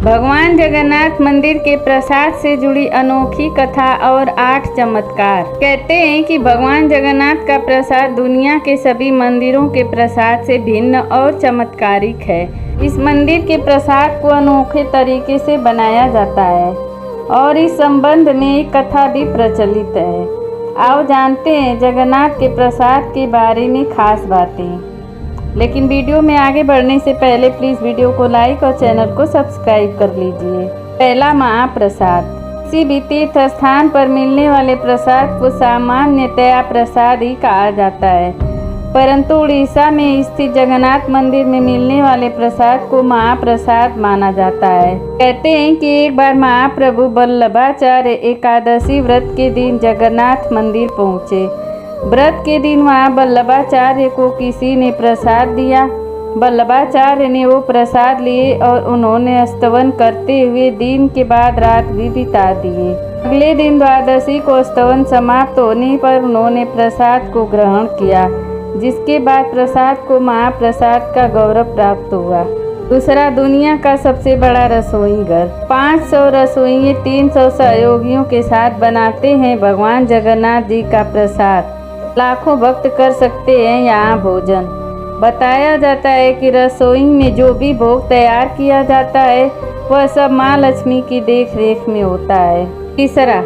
भगवान जगन्नाथ मंदिर के प्रसाद से जुड़ी अनोखी कथा और 8 चमत्कार। कहते हैं कि भगवान जगन्नाथ का प्रसाद दुनिया के सभी मंदिरों के प्रसाद से भिन्न और चमत्कारिक है। इस मंदिर के प्रसाद को अनोखे तरीके से बनाया जाता है और इस संबंध में एक कथा भी प्रचलित है। आओ जानते हैं जगन्नाथ के प्रसाद के बारे में खास बातें। लेकिन वीडियो में आगे बढ़ने से पहले प्लीज़ वीडियो को लाइक और चैनल को सब्सक्राइब कर लीजिए। पहला, महाप्रसाद। किसी भी तीर्थ स्थान पर मिलने वाले प्रसाद को सामान्यतया प्रसाद ही कहा जाता है, परंतु उड़ीसा में स्थित जगन्नाथ मंदिर में मिलने वाले प्रसाद को महाप्रसाद माना जाता है। कहते हैं कि एक बार महाप्रभु वल्लभाचार्य एकादशी व्रत के दिन जगन्नाथ मंदिर पहुँचे। व्रत के दिन वहाँ वल्लभाचार्य को किसी ने प्रसाद दिया। वल्लभाचार्य ने वो प्रसाद लिए और उन्होंने स्तवन करते हुए दिन के बाद रात भी बिता दिए। अगले दिन द्वादशी को स्तवन समाप्त होने पर उन्होंने प्रसाद को ग्रहण किया, जिसके बाद प्रसाद को महाप्रसाद का गौरव प्राप्त हुआ। दूसरा, दुनिया का सबसे बड़ा रसोई घर। 500 रसोइये 300 सहयोगियों के साथ बनाते हैं भगवान जगन्नाथ जी का प्रसाद। लाखों भक्त कर सकते हैं यहाँ भोजन। बताया जाता है कि रसोई में जो भी भोग तैयार किया जाता है वह सब माँ लक्ष्मी की देख रेख में होता है। तीसरा,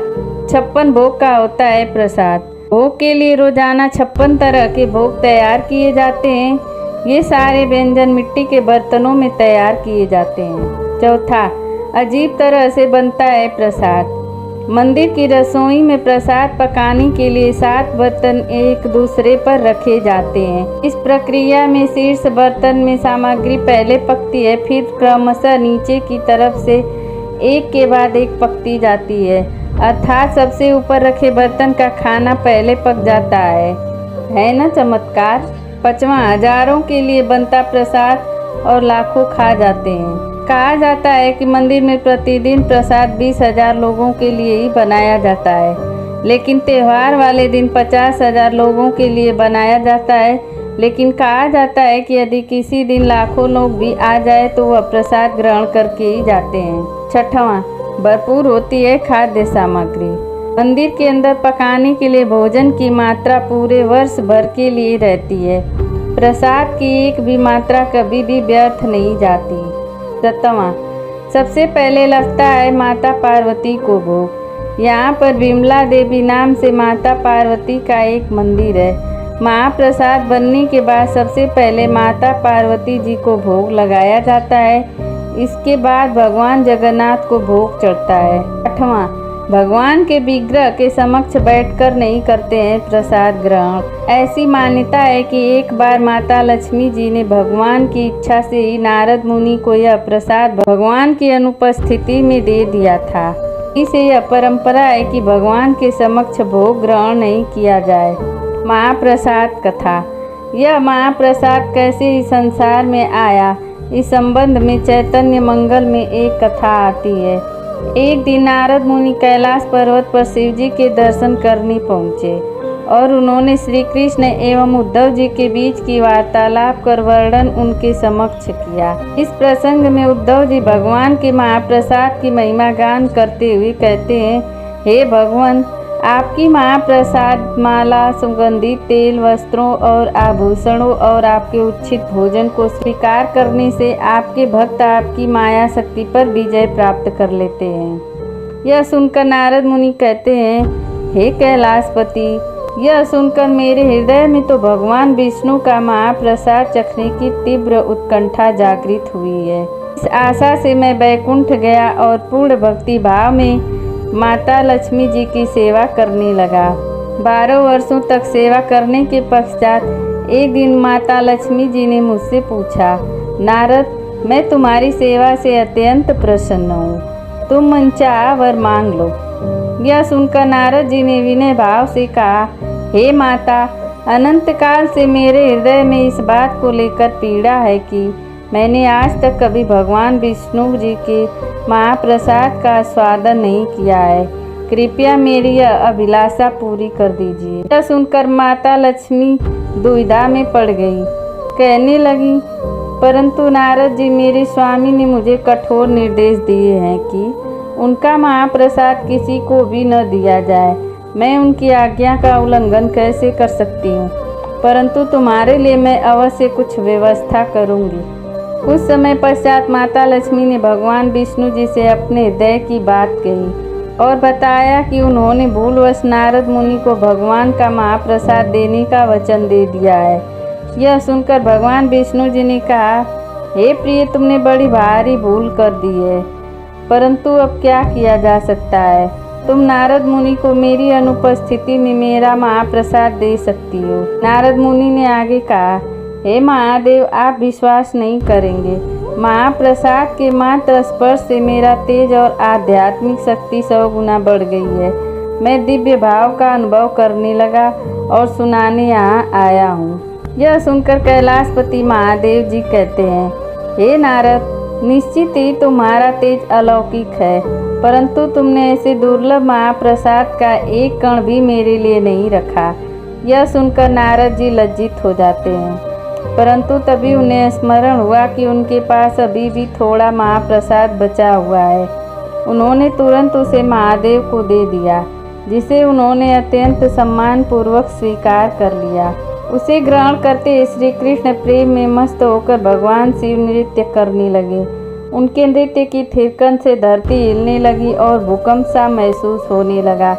56 भोग का होता है प्रसाद। भोग के लिए रोजाना 56 तरह के भोग तैयार किए जाते हैं। ये सारे व्यंजन मिट्टी के बर्तनों में तैयार किए जाते हैं। चौथा, अजीब तरह से बनता है प्रसाद। मंदिर की रसोई में प्रसाद पकाने के लिए 7 बर्तन एक दूसरे पर रखे जाते हैं। इस प्रक्रिया में शीर्ष बर्तन में सामग्री पहले पकती है, फिर क्रमशः नीचे की तरफ से एक के बाद एक पकती जाती है, अर्थात सबसे ऊपर रखे बर्तन का खाना पहले पक जाता है ना चमत्कार। 5वां, हजारों के लिए बनता प्रसाद और लाखों खा जाते हैं। कहा जाता है कि मंदिर में प्रतिदिन प्रसाद 20,000 लोगों के लिए ही बनाया जाता है, लेकिन त्यौहार वाले दिन 50,000 लोगों के लिए बनाया जाता है। लेकिन कहा जाता है कि यदि किसी दिन लाखों लोग भी आ जाए तो वह प्रसाद ग्रहण करके ही जाते हैं। 6वां, भरपूर होती है खाद्य सामग्री। मंदिर के अंदर पकाने के लिए भोजन की मात्रा पूरे वर्ष भर के लिए रहती है। प्रसाद की एक भी मात्रा कभी भी व्यर्थ नहीं जाती। 7वां, सबसे पहले लगता है माता पार्वती को भोग। यहाँ पर विमला देवी नाम से माता पार्वती का एक मंदिर है। महाप्रसाद बनने के बाद सबसे पहले माता पार्वती जी को भोग लगाया जाता है। इसके बाद भगवान जगन्नाथ को भोग चढ़ता है। 8वां, भगवान के विग्रह के समक्ष बैठकर नहीं करते हैं प्रसाद ग्रहण। ऐसी मान्यता है कि एक बार माता लक्ष्मी जी ने भगवान की इच्छा से ही नारद मुनि को यह प्रसाद भगवान की अनुपस्थिति में दे दिया था। इसे यह परंपरा है कि भगवान के समक्ष भोग ग्रहण नहीं किया जाए। महाप्रसाद कथा। यह महाप्रसाद कैसे इस संसार में आया, इस संबंध में चैतन्य मंगल में एक कथा आती है। एक दिन नारद मुनि कैलाश पर्वत पर शिव जी के दर्शन करने पहुँचे और उन्होंने श्री कृष्ण एवं उद्धव जी के बीच की वार्तालाप कर वर्णन उनके समक्ष किया। इस प्रसंग में उद्धव जी भगवान के महाप्रसाद की महिमा गान करते हुए कहते हैं, हे भगवान, आपकी महाप्रसाद माला, सुगंधित तेल, वस्त्रों और आभूषणों और आपके उच्छित भोजन को स्वीकार करने से आपके भक्त आपकी माया शक्ति पर विजय प्राप्त कर लेते हैं। यह सुनकर नारद मुनि कहते हैं, हे कैलाशपति, यह सुनकर मेरे हृदय में तो भगवान विष्णु का महाप्रसाद चखने की तीव्र उत्कंठा जागृत हुई है। इस आशा से मैं वैकुंठ गया और पूर्ण भक्ति भाव में माता लक्ष्मी जी की सेवा करने लगा। 12 वर्षों तक सेवा करने के पश्चात एक दिन माता लक्ष्मी जी ने मुझसे पूछा, नारद, मैं तुम्हारी सेवा से अत्यंत प्रसन्न हूँ, तुम मनचाहा वर मांग लो। यह सुनकर नारद जी ने विनय भाव से कहा, हे माता, अनंत काल से मेरे हृदय में इस बात को लेकर पीड़ा है कि मैंने आज तक कभी भगवान विष्णु जी के महाप्रसाद का स्वादन नहीं किया है। कृपया मेरी यह अभिलाषा पूरी कर दीजिए। यह सुनकर माता लक्ष्मी दुविधा में पड़ गई। कहने लगी, परंतु नारद जी, मेरे स्वामी ने मुझे कठोर निर्देश दिए हैं कि उनका महाप्रसाद किसी को भी न दिया जाए। मैं उनकी आज्ञा का उल्लंघन कैसे कर सकती हूँ? परंतु तुम्हारे लिए मैं अवश्य कुछ व्यवस्था करूँगी। कुछ समय पश्चात माता लक्ष्मी ने भगवान विष्णु जी से अपने हृदय की बात कही और बताया कि उन्होंने भूलवश नारद मुनि को भगवान का महाप्रसाद देने का वचन दे दिया है। यह सुनकर भगवान विष्णु जी ने कहा, हे प्रिय, तुमने बड़ी भारी भूल कर दी है, परंतु अब क्या किया जा सकता है? तुम नारद मुनि को मेरी अनुपस्थिति में मेरा महाप्रसाद दे सकती हो। नारद मुनि ने आगे कहा, हे महादेव, आप विश्वास नहीं करेंगे, महाप्रसाद के मात्र स्पर्श से मेरा तेज और आध्यात्मिक शक्ति 100 गुना बढ़ गई है। मैं दिव्य भाव का अनुभव करने लगा और सुनाने यहाँ आया हूँ। यह सुनकर कैलाशपति महादेव जी कहते हैं, हे नारद, निश्चित ही तुम्हारा तेज अलौकिक है, परंतु तुमने ऐसे दुर्लभ महाप्रसाद का एक कण भी मेरे लिए नहीं रखा। यह सुनकर नारद जी लज्जित हो जाते हैं, परंतु तभी उन्हें स्मरण हुआ कि उनके पास अभी भी थोड़ा महाप्रसाद बचा हुआ है। उन्होंने तुरंत उसे महादेव को दे दिया, जिसे उन्होंने अत्यंत सम्मानपूर्वक स्वीकार कर लिया। उसे ग्रहण करते श्री कृष्ण प्रेम में मस्त होकर भगवान शिव नृत्य करने लगे। उनके नृत्य की थिरकन से धरती हिलने लगी और भूकंप सा महसूस होने लगा।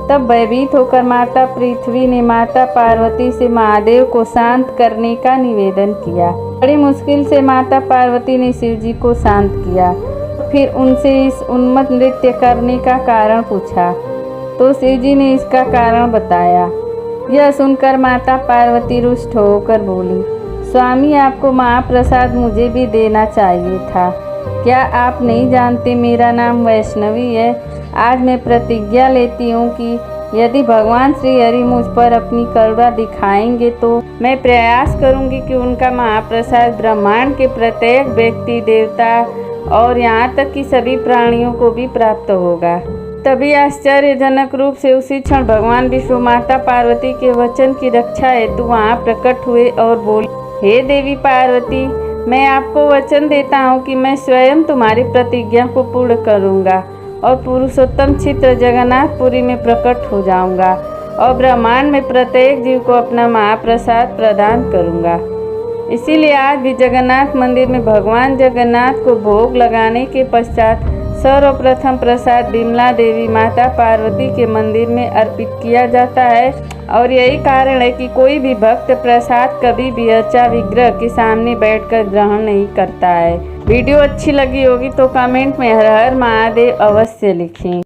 तब भयभीत होकर माता पृथ्वी ने माता पार्वती से महादेव को शांत करने का निवेदन किया। बड़ी मुश्किल से माता पार्वती ने शिव जी को शांत किया। फिर उनसे इस उन्मत्त नृत्य करने का कारण पूछा, तो शिव जी ने इसका कारण बताया। यह सुनकर माता पार्वती रुष्ट होकर बोली, स्वामी, आपको महाप्रसाद मुझे भी देना चाहिए था। क्या आप नहीं जानते मेरा नाम वैष्णवी है? आज मैं प्रतिज्ञा लेती हूँ कि यदि भगवान श्री हरि मुझ पर अपनी करुणा दिखाएंगे तो मैं प्रयास करूँगी कि उनका महाप्रसाद ब्रह्मांड के प्रत्येक व्यक्ति, देवता और यहाँ तक कि सभी प्राणियों को भी प्राप्त होगा। तभी आश्चर्यजनक रूप से उसी क्षण भगवान विष्णु माता पार्वती के वचन की रक्षा हेतु वहाँ प्रकट हुए और बोले, हे देवी पार्वती, मैं आपको वचन देता हूँ कि मैं स्वयं तुम्हारी प्रतिज्ञा को पूर्ण करूँगा और पुरुषोत्तम चित्र जगन्नाथपुरी में प्रकट हो जाऊँगा और ब्रह्मांड में प्रत्येक जीव को अपना महाप्रसाद प्रदान करूँगा। इसीलिए आज भी जगन्नाथ मंदिर में भगवान जगन्नाथ को भोग लगाने के पश्चात सर्वप्रथम प्रसाद विमला देवी माता पार्वती के मंदिर में अर्पित किया जाता है और यही कारण है कि कोई भी भक्त प्रसाद कभी भी अर्चा विग्रह के सामने बैठकर ग्रहण नहीं करता है। वीडियो अच्छी लगी होगी तो कमेंट में हर हर महादेव अवश्य लिखें।